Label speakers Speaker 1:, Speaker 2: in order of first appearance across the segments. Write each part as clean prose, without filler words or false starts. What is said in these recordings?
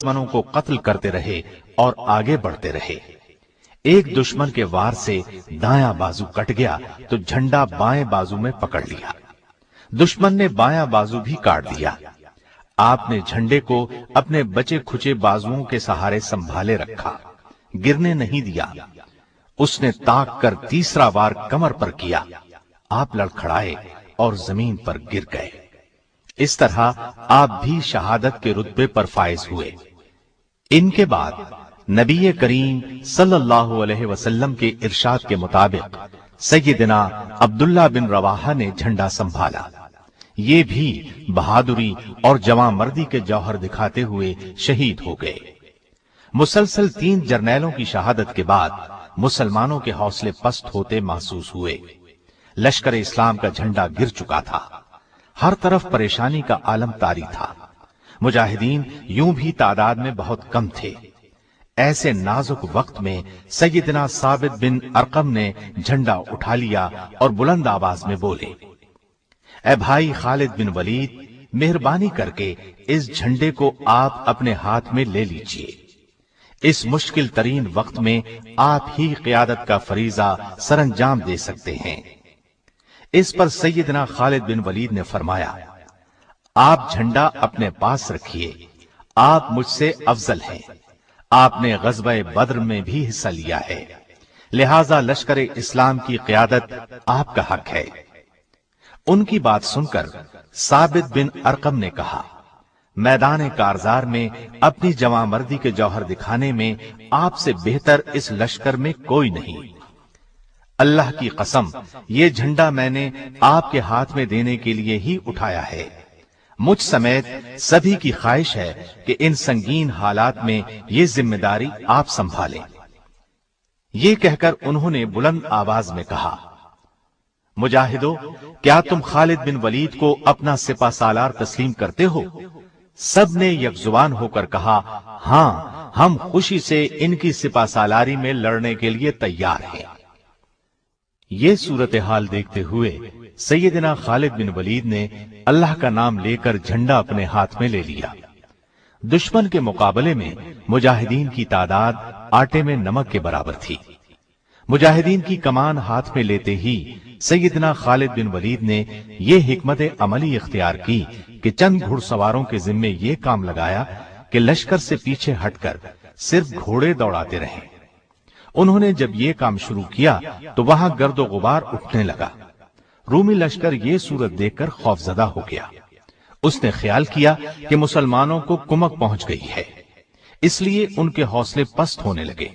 Speaker 1: دشمنوں کو قتل کرتے رہے اور آگے بڑھتے رہے۔ ایک دشمن کے وار سے دایاں بازو کٹ گیا تو جھنڈا بائیں بازو میں پکڑ لیا۔ دشمن نے بایاں بازو بھی کاٹ دیا۔ آپ نے جھنڈے کو اپنے بچے کھچے بازوؤں کے سہارے سنبھالے رکھا، گرنے نہیں دیا۔ اس نے تاک کر تیسرا وار کمر پر کیا، آپ لڑکھڑائے اور زمین پر گر گئے۔ اس طرح آپ بھی شہادت کے رتبے پر فائز ہوئے۔ ان کے بعد نبی کریم صلی اللہ علیہ وسلم کے ارشاد کے مطابق سیدنا عبداللہ بن رواحہ نے جھنڈا سنبھالا۔ یہ بھی بہادری اور جواں مردی کے جوہر دکھاتے ہوئے شہید ہو گئے۔ مسلسل 3 جرنیلوں کی شہادت کے بعد مسلمانوں کے حوصلے پست ہوتے محسوس ہوئے۔ لشکر اسلام کا جھنڈا گر چکا تھا، ہر طرف پریشانی کا عالم طاری تھا۔ مجاہدین یوں بھی تعداد میں بہت کم تھے۔ ایسے نازک وقت میں سیدنا ثابت بن ارقم نے جھنڈا اٹھا لیا اور بلند آواز میں بولے، اے بھائی خالد بن ولید، مہربانی کر کے اس جھنڈے کو آپ اپنے ہاتھ میں لے لیجئے۔ اس مشکل ترین وقت میں آپ ہی قیادت کا فریضہ سر انجام دے سکتے ہیں۔ اس پر سیدنا خالد بن ولید نے فرمایا، آپ جھنڈا اپنے پاس رکھیے، آپ مجھ سے افضل ہیں، آپ نے غزوہ بدر میں بھی حصہ لیا ہے، لہذا لشکر اسلام کی قیادت آپ کا حق ہے۔ ان کی بات سن کر ثابت بن ارقم نے کہا، میدان کارزار میں اپنی جواں مردی کے جوہر دکھانے میں آپ سے بہتر اس لشکر میں کوئی نہیں۔ اللہ کی قسم، یہ جھنڈا میں نے آپ کے ہاتھ میں دینے کے لیے ہی اٹھایا ہے۔ مجھ سمیت سبھی کی خواہش ہے کہ ان سنگین حالات میں یہ ذمہ داری آپ سنبھالیں۔ یہ کہہ کر انہوں نے بلند آواز میں کہا، مجاہدو، کیا تم خالد بن ولید کو اپنا سپہ سالار تسلیم کرتے ہو؟ سب نے یک زبان ہو کر کہا، ہاں، ہم خوشی سے ان کی سپہ سالاری میں لڑنے کے لیے تیار ہیں۔ یہ صورتحال دیکھتے ہوئے سیدنا خالد بن ولید نے اللہ کا نام لے کر جھنڈا اپنے ہاتھ میں لے لیا۔ دشمن کے مقابلے میں مجاہدین کی تعداد آٹے میں نمک کے برابر تھی۔ مجاہدین کی کمان ہاتھ میں لیتے ہی سیدنا خالد بن ولید نے یہ حکمت عملی اختیار کی کہ چند گھڑ سواروں کے ذمے یہ کام لگایا کہ لشکر سے پیچھے ہٹ کر صرف گھوڑے دوڑاتے رہیں۔ انہوں نے جب یہ کام شروع کیا تو وہاں گرد و غبار اٹھنے لگا۔ رومی لشکر یہ صورت دیکھ کر خوفزدہ ہو گیا۔ اس نے خیال کیا کہ مسلمانوں کو کمک پہنچ گئی ہے، اس لیے ان کے حوصلے پست ہونے لگے۔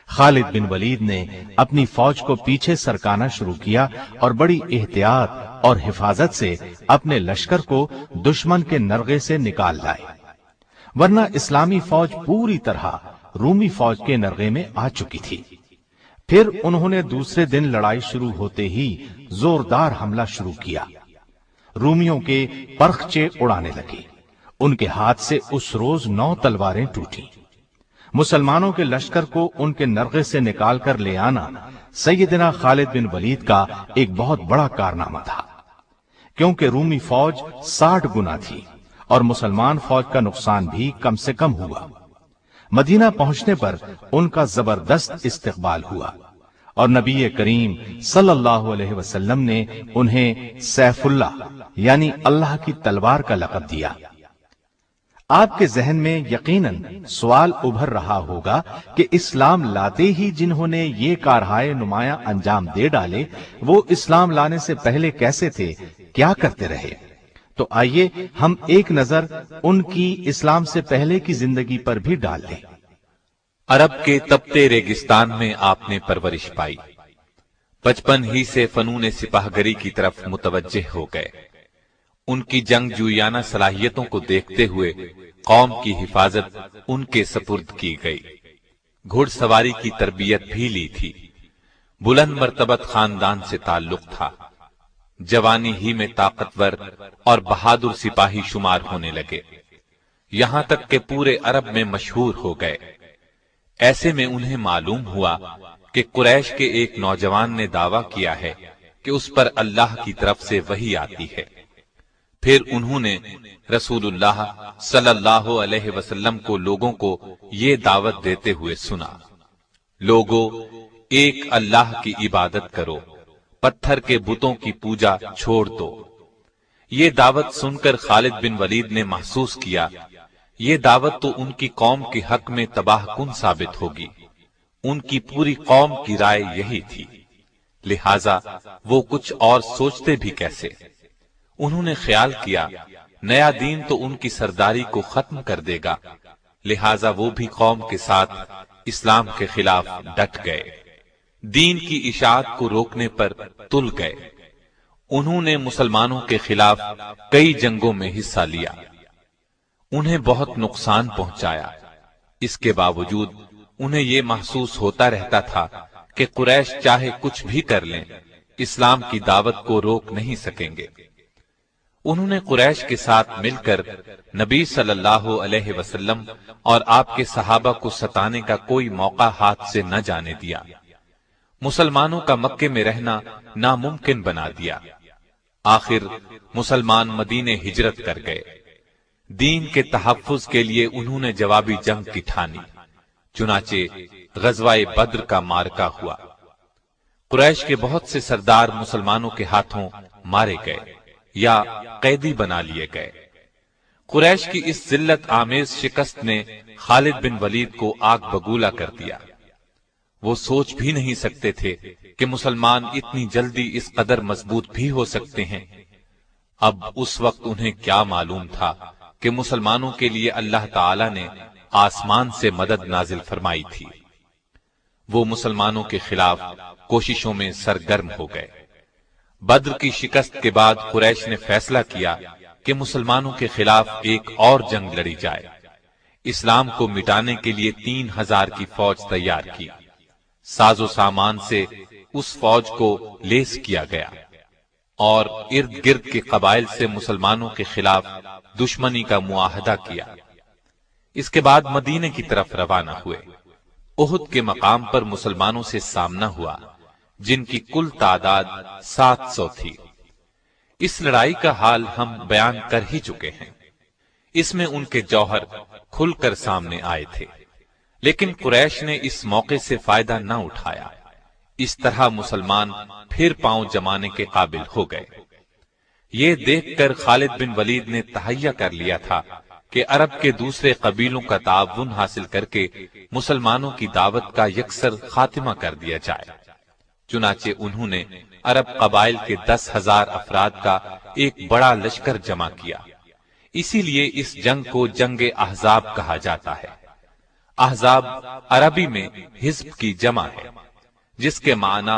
Speaker 1: خالد بن ولید نے اپنی فوج کو پیچھے سرکانا شروع کیا اور بڑی احتیاط اور حفاظت سے اپنے لشکر کو دشمن کے نرغے سے نکال لائے، ورنہ اسلامی فوج پوری طرح رومی فوج کے نرغے میں آ چکی تھی۔ پھر انہوں نے دوسرے دن لڑائی شروع ہوتے ہی زوردار حملہ شروع کیا۔ رومیوں کے پرخچے اڑانے لگے، ان کے ہاتھ سے اس روز 9 تلواریں ٹوٹی۔ مسلمانوں کے لشکر کو ان کے نرغے سے نکال کر لے آنا سیدنا خالد بن ولید کا ایک بہت بڑا کارنامہ تھا، کیونکہ رومی فوج 60 گنا تھی اور مسلمان فوج کا نقصان بھی کم سے کم ہوا۔ مدینہ پہنچنے پر ان کا زبردست استقبال ہوا اور نبی کریم صلی اللہ علیہ وسلم نے انہیں سیف اللہ یعنی اللہ کی تلوار کا لقب دیا۔ آپ کے ذہن میں یقیناً سوال ابھر رہا ہوگا کہ اسلام لاتے ہی جنہوں نے یہ کارہائے نمایاں انجام دے ڈالے، وہ اسلام لانے سے پہلے کیسے تھے، کیا کرتے رہے؟ تو آئیے ہم ایک نظر ان کی اسلام سے پہلے کی زندگی پر بھی ڈال لیں۔
Speaker 2: عرب کے تپتے ریگستان میں آپ نے پرورش پائی، بچپن ہی سے فنون سپاہ گری کی طرف متوجہ ہو گئے۔ ان کی جنگ جویانہ صلاحیتوں کو دیکھتے ہوئے قوم کی حفاظت ان کے سپرد کی گئی۔ گھڑ سواری کی تربیت بھی لی تھی، بلند مرتبت خاندان سے تعلق تھا، جوانی ہی میں طاقتور اور بہادر سپاہی شمار ہونے لگے، یہاں تک کہ پورے عرب میں مشہور ہو گئے۔ ایسے میں انہیں معلوم ہوا کہ قریش کے ایک نوجوان نے دعویٰ کیا ہے کہ اس پر اللہ کی طرف سے وحی آتی ہے۔ پھر انہوں نے رسول اللہ صلی اللہ علیہ وسلم کو لوگوں کو یہ دعوت دیتے ہوئے سنا، لوگو ایک اللہ کی عبادت کرو، پتھر کے بتوں کی پوجا چھوڑ دو۔ یہ دعوت سن کر خالد بن ولید نے محسوس کیا یہ دعوت تو ان کی قوم کے حق میں تباہ کن ثابت ہوگی، ان کی پوری قوم کی رائے یہی تھی، لہذا وہ کچھ اور سوچتے بھی کیسے۔ انہوں نے خیال کیا نیا دین تو ان کی سرداری کو ختم کر دے گا، لہذا وہ بھی قوم کے ساتھ اسلام کے خلاف ڈٹ گئے، دین کی اشاعت کو روکنے پر تل گئے۔ انہوں نے مسلمانوں کے خلاف کئی جنگوں میں حصہ لیا، انہیں بہت نقصان پہنچایا، اس کے باوجود انہیں یہ محسوس ہوتا رہتا تھا کہ قریش چاہے کچھ بھی کر لیں اسلام کی دعوت کو روک نہیں سکیں گے۔ انہوں نے قریش کے ساتھ مل کر نبی صلی اللہ علیہ وسلم اور آپ کے صحابہ کو ستانے کا کوئی موقع ہاتھ سے نہ جانے دیا، مسلمانوں کا مکے میں رہنا ناممکن بنا دیا۔ آخر مسلمان مدینے ہجرت کر گئے، دین کے تحفظ کے لیے انہوں نے جوابی جنگ کی ٹھانی، چنانچہ غزوہ بدر کا معرکہ ہوا۔ قریش کے بہت سے سردار مسلمانوں کے ہاتھوں مارے گئے یا قیدی بنا لیے گئے۔ قریش کی اس ذلت آمیز شکست نے خالد بن ولید کو آگ بگولا کر دیا۔ وہ سوچ بھی نہیں سکتے تھے کہ مسلمان اتنی جلدی اس قدر مضبوط بھی ہو سکتے ہیں۔ اب اس وقت انہیں کیا معلوم تھا کہ مسلمانوں کے لیے اللہ تعالی نے آسمان سے مدد نازل فرمائی تھی۔ وہ مسلمانوں کے خلاف کوششوں میں سرگرم ہو گئے۔ بدر کی شکست کے بعد قریش نے فیصلہ کیا کہ مسلمانوں کے خلاف ایک اور جنگ لڑی جائے۔ اسلام کو مٹانے کے لیے 3000 کی فوج تیار کی، ساز و سامان سے اس فوج کو لیس کیا گیا اور ارد گرد کے قبائل سے مسلمانوں کے خلاف دشمنی کا معاہدہ کیا۔ اس کے بعد مدینے کی طرف روانہ ہوئے۔ احد کے مقام پر مسلمانوں سے سامنا ہوا، جن کی کل تعداد 700 تھی۔ اس لڑائی کا حال ہم بیان کر ہی چکے ہیں، اس میں ان کے جوہر کھل کر سامنے آئے تھے، لیکن قریش نے اس موقع سے فائدہ نہ اٹھایا۔ اس طرح مسلمان پھر پاؤں جمانے کے قابل ہو گئے۔ یہ دیکھ کر خالد بن ولید نے تہیہ کر لیا تھا کہ عرب کے دوسرے قبیلوں کا تعاون حاصل کر کے مسلمانوں کی دعوت کا یکسر خاتمہ کر دیا جائے۔ چنانچہ انہوں نے عرب قبائل کے 10,000 افراد کا ایک بڑا لشکر جمع کیا۔ اسی لیے اس جنگ کو جنگ احزاب کہا جاتا ہے۔ احزاب عربی میں حزب کی جمع ہے، جس کے معنی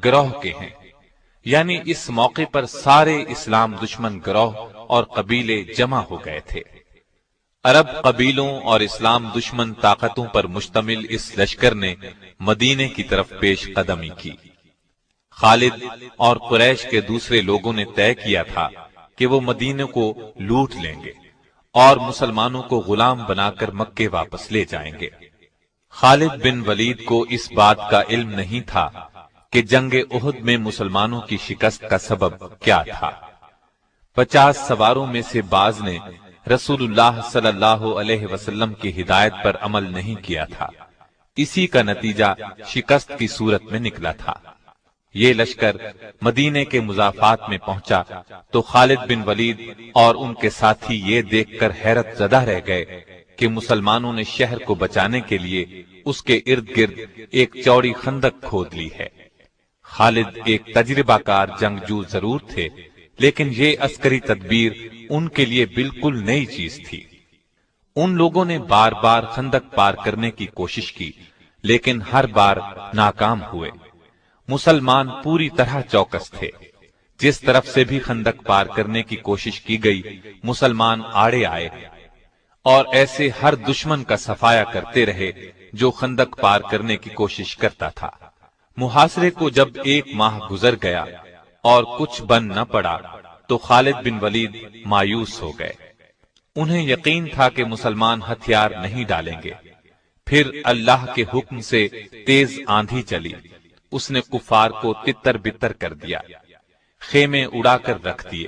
Speaker 2: گروہ کے ہیں، یعنی اس موقع پر سارے اسلام دشمن گروہ اور قبیلے جمع ہو گئے تھے۔ عرب قبیلوں اور اسلام دشمن طاقتوں پر مشتمل اس لشکر نے مدینے کی طرف پیش قدمی کی۔ خالد اور قریش کے دوسرے لوگوں نے طے کیا تھا کہ وہ مدینے کو لوٹ لیں گے اور مسلمانوں کو غلام بنا کر مکے واپس لے جائیں گے۔ خالد بن ولید کو اس بات کا علم نہیں تھا کہ جنگ احد میں مسلمانوں کی شکست کا سبب کیا تھا۔ 50 سواروں میں سے بعض نے رسول اللہ صلی اللہ علیہ وسلم کی ہدایت پر عمل نہیں کیا تھا، اسی کا نتیجہ شکست کی صورت میں نکلا تھا۔ یہ لشکر مدینے کے مضافات میں پہنچا تو خالد بن ولید اور ان کے ساتھی یہ دیکھ کر حیرت زدہ رہ گئے کہ مسلمانوں نے شہر کو بچانے کے لیے اس کے ارد گرد ایک چوڑی خندق کھود لی ہے۔ خالد ایک تجربہ کار جنگجو ضرور تھے، لیکن یہ عسکری تدبیر ان کے لیے بالکل نئی چیز تھی۔ ان لوگوں نے بار بار خندق پار کرنے کی کوشش کی، لیکن ہر بار ناکام ہوئے۔ مسلمان پوری طرح چوکس تھے، جس طرف سے بھی خندق پار کرنے کی کوشش کی گئی مسلمان آڑے آئے اور ایسے ہر دشمن کا صفایا کرتے رہے جو خندق پار کرنے کی کوشش کرتا تھا۔ محاصرے کو جب 1 ماہ گزر گیا اور کچھ بن نہ پڑا تو خالد بن ولید مایوس ہو گئے۔ انہیں یقین تھا کہ مسلمان ہتھیار نہیں ڈالیں گے۔ پھر اللہ کے حکم سے تیز آندھی چلی، اس نے کفار کو تتر بتر کر دیا، خیمے اڑا کر رکھ دیے۔